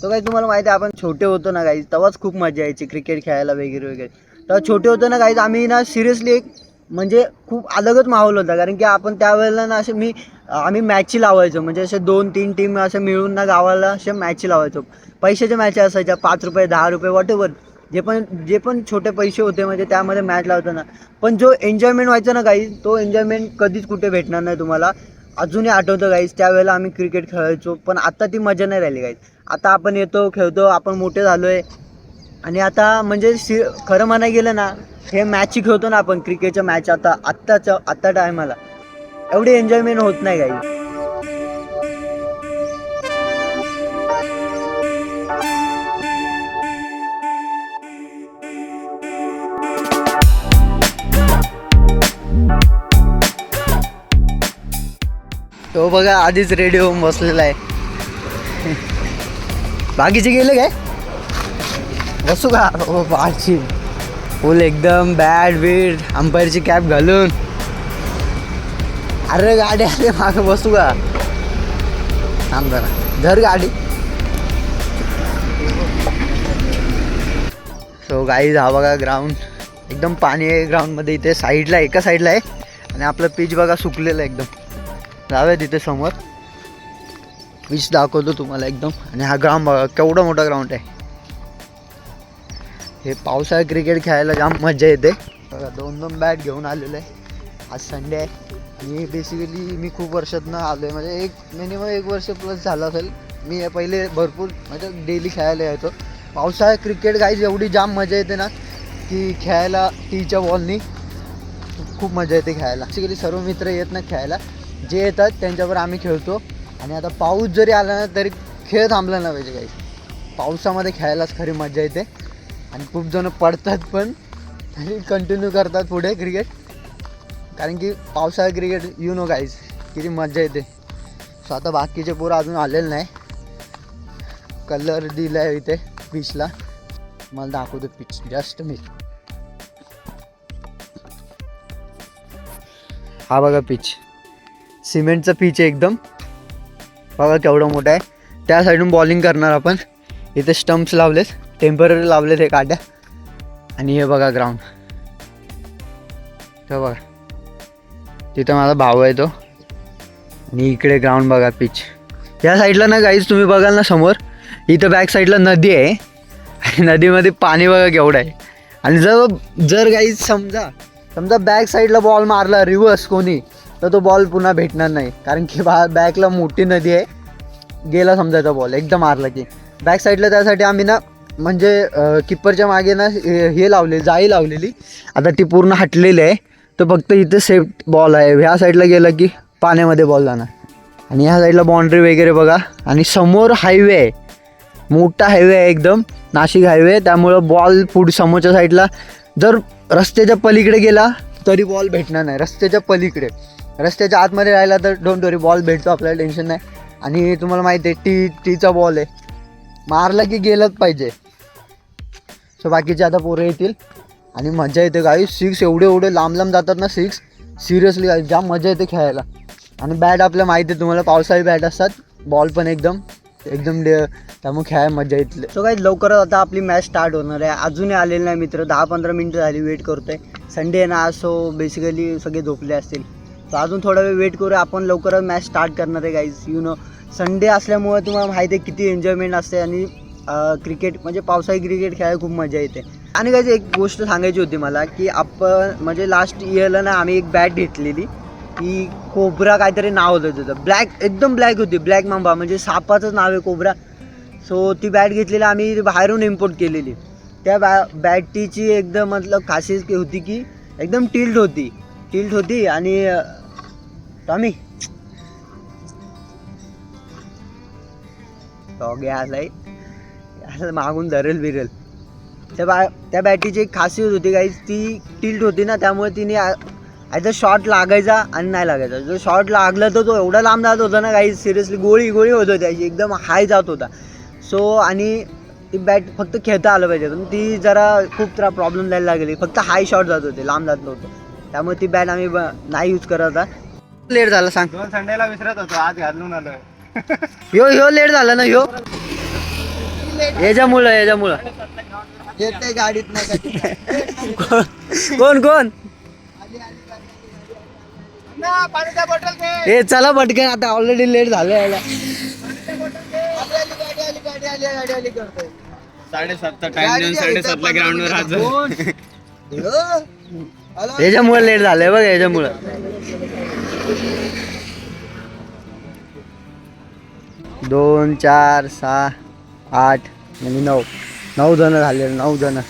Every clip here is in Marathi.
तो काही तुम्हाला माहिती आहे आपण छोटे होतो ना गाईज तेव्हाच खूप मजा यायची क्रिकेट खेळायला वगैरे वगैरे. तेव्हा छोटे होतो ना गाईज आम्ही ना सिरियसली एक म्हणजे खूप अलगच माहोल होता. कारण की आपण त्यावेळेला ना आम्ही मॅची लावायचो म्हणजे असे 2-3 टीम असे मिळून ना गावाला असे मॅची लावायचो. पैशाच्या मॅची असायच्या 5 रुपये 10 रुपये वॉटेवर जे पण छोटे पैसे होते म्हणजे त्यामध्ये मॅच लावताना. पण जो एन्जॉयमेंट व्हायचा ना गाईज तो एन्जॉयमेंट कधीच कुठे भेटणार नाही तुम्हाला. अजूनही आठवतं गाईज त्यावेळेला आम्ही क्रिकेट खेळायचो. पण आता ती मजा नाही राहिली गाईज. आता आपण येतो खेळतो आपण मोठे झालो आहे आणि आता म्हणजे खरं म्हणायला गेलं ना हे मॅची खेळतो ना आपण क्रिकेटच्या मॅच आत्ता टायमाला एवढी एन्जॉयमेंट होत नाही गाईज. तो बघा आधीच रेडी होऊन बसलेला आहे. बाकीचे गेले काय बसू का हो बाची फुल एकदम बॅट बीट अंपायरची कॅप घालून. अरे गाडी आले मागं बसू का थांब जरा धर गाडी. सो गाईज हा बघा ग्राउंड एकदम पाणी आहे ग्राउंडमध्ये. इथे साईडला एका साईडला आहे आणि आपलं पिच बघा सुकलेलं आहे एकदम. जाऊया तिथे समोर पिच दाखवतो तुम्हाला एकदम. आणि हा ग्राउंड बघा केवढा मोठा ग्राउंड आहे. हे पावसाळ्यात क्रिकेट खेळायला जाम मजा येते. बघा 2 बॅट घेऊन आलेलो आहे. आज संडे आहे आणि बेसिकली मी खूप वर्षातनं आलो आहे म्हणजे मिनिमम 1 वर्ष प्लस झालं असेल. मी पहिले भरपूर म्हणजे डेली खेळायला यायचो. पावसाळ्यात क्रिकेट गाईज एवढी जाम मजा येते ना की खेळायला टीच्या बॉलनी खूप मजा येते खेळायला. बेसिकली सर्व मित्र येत ना खेळायला जे येतात त्यांच्यावर आम्ही खेळतो. आणि आता पाऊस जरी आला ना तरी खेळ थांबला ना पाहिजे गाईज. पावसामध्ये खेळायलाच खरी मजा येते. आणि खूप जण पडतात पण आणि कंटिन्यू करतात पुढे क्रिकेट. कारण की पावसाळ्यात क्रिकेट यू नो गाईज किती मजा येते. सो आता बाकीचे पोरं अजून आलेले नाही. कलर दिला आहे इथे पिचला. मला दाखवतो पिच जस्ट मी. हा बघा पिच सिमेंटचं पिच आहे एकदम. बघा केवढं मोठं आहे. त्या साईडून बॉलिंग करणार आपण. इथे स्टम्प्स लावलेत टेम्पररी लावलेत हे काड्या. आणि हे बघा ग्राउंड तो बघा तिथं माझा भाऊ आहे तो. आणि इकडे ग्राउंड बघा पिच. या साईडला ना गाईज तुम्ही बघाल ना समोर इथं बॅक साईडला नदी आहे. आणि नदीमध्ये पाणी बघा केवढं आहे. आणि जर गाईज समजा बॅक साईडला बॉल मारला रिव्हर्स कोणी तर तो बॉल पुन्हा भेटणार नाही. कारण की बॅकला मोठी नदी आहे. गेला समजायचा बॉल एकदा मारला की बॅक साईडला. त्यासाठी आम्ही ना म्हणजे किप्परच्या मागे ना हे लावले जाळी लावलेली. आता ती पूर्ण हटलेली आहे. तर फक्त इथे सेफ बॉल आहे. ह्या साईडला गेला की पाण्यामध्ये बॉल जाणार. आणि ह्या साईडला बाउंड्री वगैरे बघा. आणि समोर हायवे आहे मोठा हायवे आहे एकदम नाशिक हायवे. त्यामुळं बॉल समोरच्या साईडला जर रस्त्याच्या पलीकडे गेला तरी बॉल भेटणार नाही. रस्त्याच्या पलीकडे रस्त्याच्या आतमध्ये राहिला तर डोंट वरी बॉल भेटतो आपल्याला टेन्शन नाही. आणि तुम्हाला माहिती आहे टीचा बॉल आहे मारला की गेलंच पाहिजे. सो बाकीचे आता पोरं येतील आणि मजा येते गाई. 6 एवढे लांब जातात ना 6 सिरियसली गाई जाम मजा येते खेळायला. आणि बॅट आपल्या माहिती आहे तुम्हाला पावसाळी बॅट असतात. बॉल पण एकदम त्यामुळे खेळायला मजा येते. सो काही लवकरच आता आपली मॅच स्टार्ट होणार आहे. अजूनही आलेले नाही मित्र. 10-15 मिनटं झाली वेट करतोय. संडे आहे ना सो बेसिकली सगळे झोपले असतील. तर अजून थोडा वेळ वेट करूया. आपण लवकरच मॅच स्टार्ट करणार आहे गाईज. यू नो संडे असल्यामुळे तुम्हाला माहिती आहे किती एन्जॉयमेंट असते. आणि क्रिकेट म्हणजे पावसाळी क्रिकेट खेळायला खूप मजा येते. आणि गाईज एक गोष्ट सांगायची होती मला की आपण म्हणजे लास्ट इयरला ना आम्ही एक बॅट घेतलेली की कोब्रा काहीतरी नाव होतं त्याचं. एकदम ब्लॅक होती. ब्लॅक मांबा म्हणजे सापाचंच नाव आहे कोब्रा. सो ती बॅट घेतलेली आम्ही बाहेरून इम्पोर्ट केलेली. त्या बॅटीची एकदम मतलब खासियत होती की एकदम टिल्ट होती. आणि टॉमी डॉग आलाय मागून धरेल. त्या बॅटीची एक खासियत होती गाईज ती टिल्ट होती ना त्यामुळे तिने आयदर शॉट लागायचा आणि नाही लागायचा. जो शॉट लागला तर तो एवढा लांब जात होता ना गाईज सिरियसली गोळी होत होती त्याची एकदम हाय जात होता. सो आणि ती बॅट फक्त खेळता आलं पाहिजे. पण ती जरा खूप प्रॉब्लेम द्यायला लागली. फक्त हाय शॉट जात होते लांब जात नव्हतं. त्यामुळे ती बॅट आम्ही नाही यूज करत आता. लेट झाला सांग. 2 संडेला विसरत होतो आज घालून आलोय. ह्यो लेट झाला ना ह्यो. याच्यामुळं येते गाडीत कोण कोण हे चला पटकन आता ऑलरेडी लेट झालं यायला. 7:30 टाइम देऊन 7:30 ग्राउंडवर हजर. याच्यामुळे लेट झालंय बघ याच्यामुळं. दोन 4 6 8 आणि 9 जण झाले. 9 जण.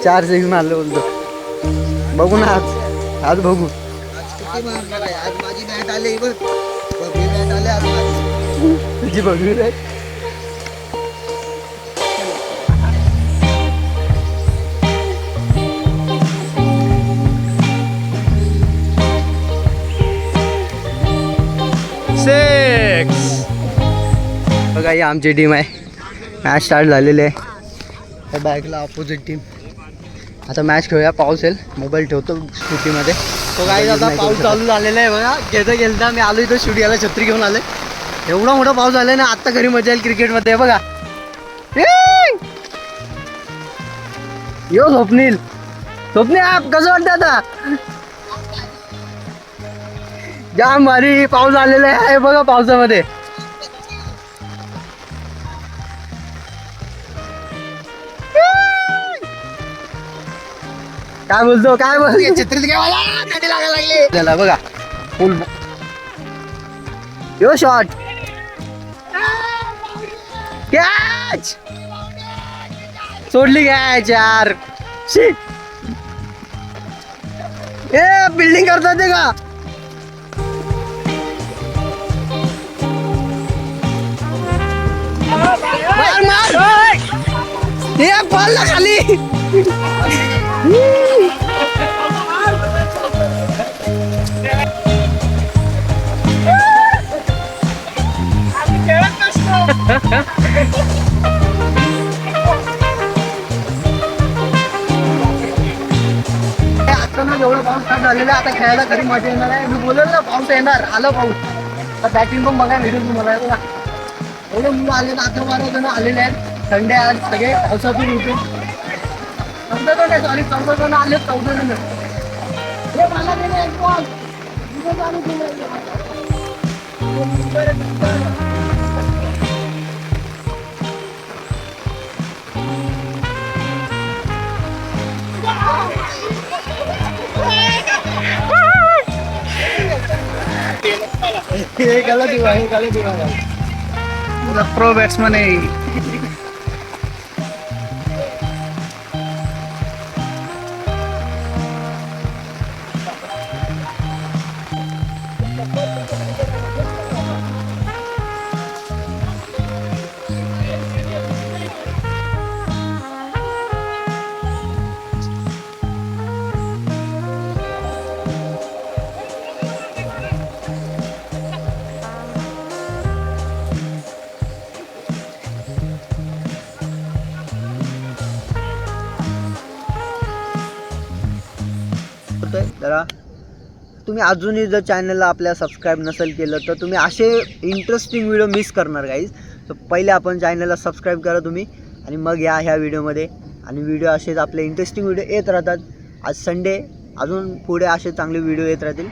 चार 6 मारले बोलतो. बघू ना आज बघू. आज माझी बॅट आली बघ. बॅट आले आज माझी. तुझी बघू रे. बघा ही आमची टीम आहे. मॅच स्टार्ट झालेली आहे. त्या बॅकला अपोजिट टीम. आता मॅच खेळूया. पाऊस येईल. मोबाईल ठेवतो स्कूटीमध्ये. तो काही आता पाऊस चालू झालेला आहे बघा. गेलता मी आलो इथं स्टुडिओला छत्री घेऊन आले. एवढा मोठा पाऊस झालाय ना. आत्ता घरी मजा येईल क्रिकेटमध्ये. बघा यो स्वप्नील आप कसं वाटतं आता. जाम भारी पाऊस आलेला आहे बघा. पावसामध्ये काय बोलतो छत्रीत लागायला लागले त्याला बघा. फुल यो शॉट. कॅच सोडली कॅच यार. ए बिल्डिंग करतात ते का. मार मार. हे पडला खाली. आता ना एवढं पाऊस स्टार्ट झालेला. आता खेळायला घरी मजा येणार आहे. मी बोललो ना पाऊस येणार. आलं पाऊस. आता बॅटिंग पण बघा. व्हिडिओ तुम्हाला बघा. एवढे मुलं आले. 11-12 जण आलेले आहेत. संडे आज सगळे पावसातून उठून 14 जण सॉरी 14 जण आले. 14 जण मला प्रो बॅट्समन आहे. जरा तुम्ही अजूनही जर चॅनलला आपल्या सबस्क्राईब नसेल केलं तर तुम्ही असे इंटरेस्टिंग व्हिडिओ मिस करणार गाईज. तर पहिले आपण चॅनलला सबस्क्राईब करा तुम्ही आणि मग या ह्या व्हिडिओमध्ये. आणि व्हिडिओ असेच आपले इंटरेस्टिंग व्हिडिओ येत राहतात. आज संडे. अजून पुढे असे चांगले व्हिडिओ येत राहतील.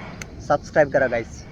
सबस्क्राईब करा गाईज.